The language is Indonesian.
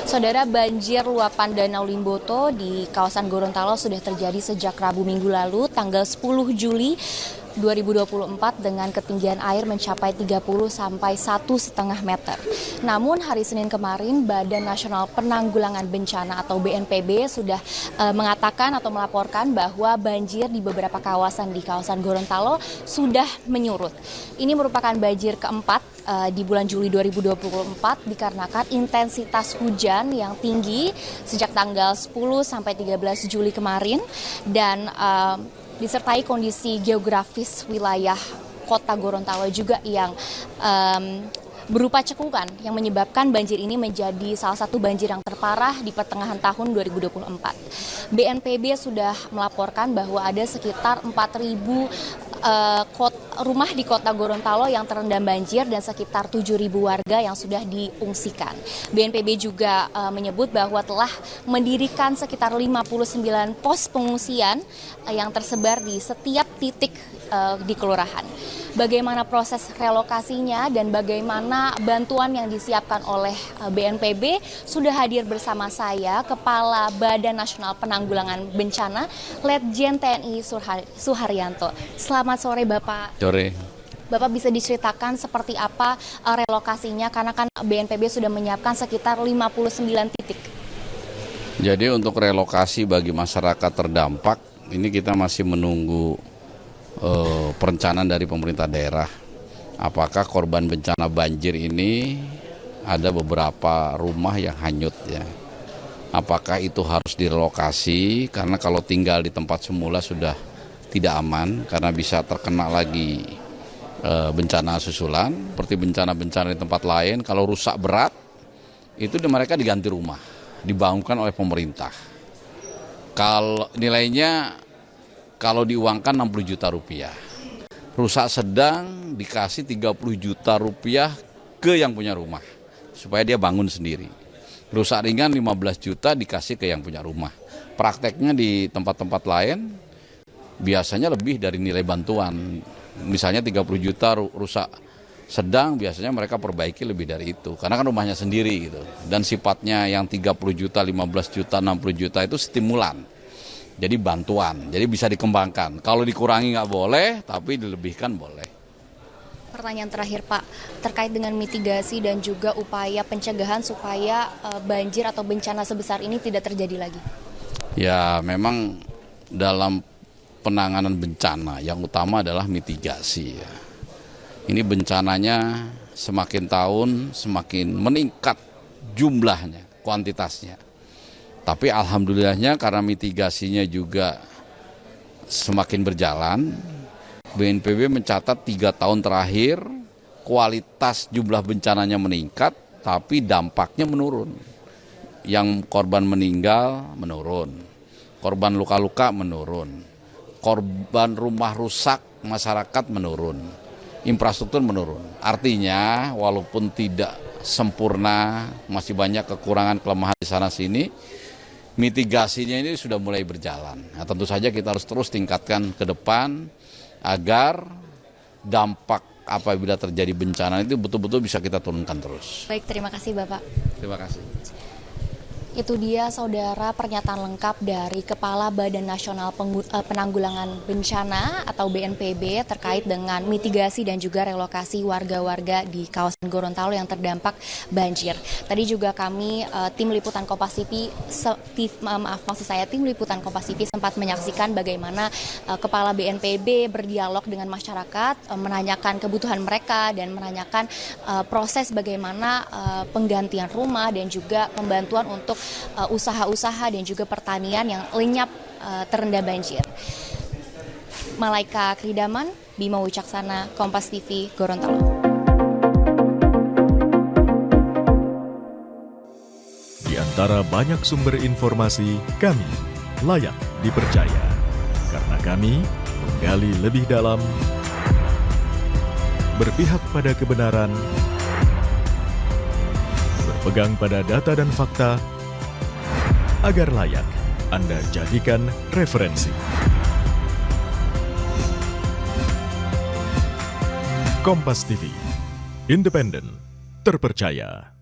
Saudara, banjir luapan Danau Limboto di kawasan Gorontalo sudah terjadi sejak Rabu minggu lalu, tanggal 10 Juli 2024 dengan ketinggian air mencapai 30 sampai 1,5 meter. Namun hari Senin kemarin Badan Nasional Penanggulangan Bencana atau BNPB sudah mengatakan atau melaporkan bahwa banjir di beberapa kawasan di kawasan Gorontalo sudah menyurut. Ini merupakan banjir keempat di bulan Juli 2024 dikarenakan intensitas hujan yang tinggi sejak tanggal 10 sampai 13 Juli kemarin dan disertai kondisi geografis wilayah kota Gorontalo juga yang berupa cekungan yang menyebabkan banjir ini menjadi salah satu banjir yang terparah di pertengahan tahun 2024. BNPB sudah melaporkan bahwa ada sekitar 4.000 rumah di kota Gorontalo yang terendam banjir dan sekitar 7.000 warga yang sudah diungsikan. BNPB juga menyebut bahwa telah mendirikan sekitar 59 pos pengungsian yang tersebar di setiap titik di kelurahan. Bagaimana proses relokasinya dan bagaimana bantuan yang disiapkan oleh BNPB sudah hadir bersama saya Kepala Badan Nasional Penanggulangan Bencana Letjen TNI Suharyanto. Selamat sore Bapak. Sore. Bapak bisa diceritakan seperti apa relokasinya karena kan BNPB sudah menyiapkan sekitar 59 titik. Jadi untuk relokasi bagi masyarakat terdampak ini kita masih menunggu perencanaan dari pemerintah daerah. Apakah korban bencana banjir ini ada beberapa rumah yang hanyut ya. Apakah itu harus direlokasi karena kalau tinggal di tempat semula sudah tidak aman karena bisa terkena lagi bencana susulan seperti bencana-bencana di tempat lain. Kalau rusak berat itu mereka diganti rumah, dibangunkan oleh pemerintah. Kalau nilainya kalau diuangkan 60 juta rupiah. Rusak sedang dikasih 30 juta rupiah ke yang punya rumah supaya dia bangun sendiri. Rusak ringan 15 juta dikasih ke yang punya rumah. Prakteknya di tempat-tempat lain biasanya lebih dari nilai bantuan. Misalnya 30 juta rusak sedang biasanya mereka perbaiki lebih dari itu. Karena kan rumahnya sendiri gitu. Dan sifatnya yang 30 juta, 15 juta, 60 juta itu stimulan. Jadi bantuan, jadi bisa dikembangkan. Kalau dikurangi nggak boleh, tapi dilebihkan boleh. Pertanyaan terakhir Pak, terkait dengan mitigasi dan juga upaya pencegahan supaya banjir atau bencana sebesar ini tidak terjadi lagi. Ya memang dalam penanganan bencana yang utama adalah mitigasi. Ya. Ini bencananya semakin tahun semakin meningkat jumlahnya, kuantitasnya. Tapi alhamdulillahnya karena mitigasinya juga semakin berjalan, BNPB mencatat 3 tahun terakhir kualitas jumlah bencananya meningkat, tapi dampaknya menurun. Yang korban meninggal menurun, korban luka-luka menurun, korban rumah rusak masyarakat menurun, infrastruktur menurun. Artinya walaupun tidak sempurna, masih banyak kekurangan kelemahan di sana-sini, mitigasinya ini sudah mulai berjalan. Nah, tentu saja kita harus terus tingkatkan ke depan agar dampak apabila terjadi bencana itu betul-betul bisa kita turunkan terus. Baik, terima kasih Bapak. Terima kasih. Itu dia saudara pernyataan lengkap dari Kepala Badan Nasional Penanggulangan Bencana atau BNPB terkait dengan mitigasi dan juga relokasi warga-warga di kawasan Gorontalo yang terdampak banjir. Tadi juga kami tim liputan Kompas TV, tim liputan Kompas TV sempat menyaksikan bagaimana Kepala BNPB berdialog dengan masyarakat, menanyakan kebutuhan mereka dan menanyakan proses bagaimana penggantian rumah dan juga pembantuan untuk usaha-usaha dan juga pertanian yang lenyap terendam banjir. Malaika Kridaman, Bima Wicaksana, Kompas TV, Gorontalo. Di antara banyak sumber informasi, kami layak dipercaya. Karena kami menggali lebih dalam, berpihak pada kebenaran, berpegang pada data dan fakta, agar layak Anda jadikan referensi. Kompas TV, independen, terpercaya.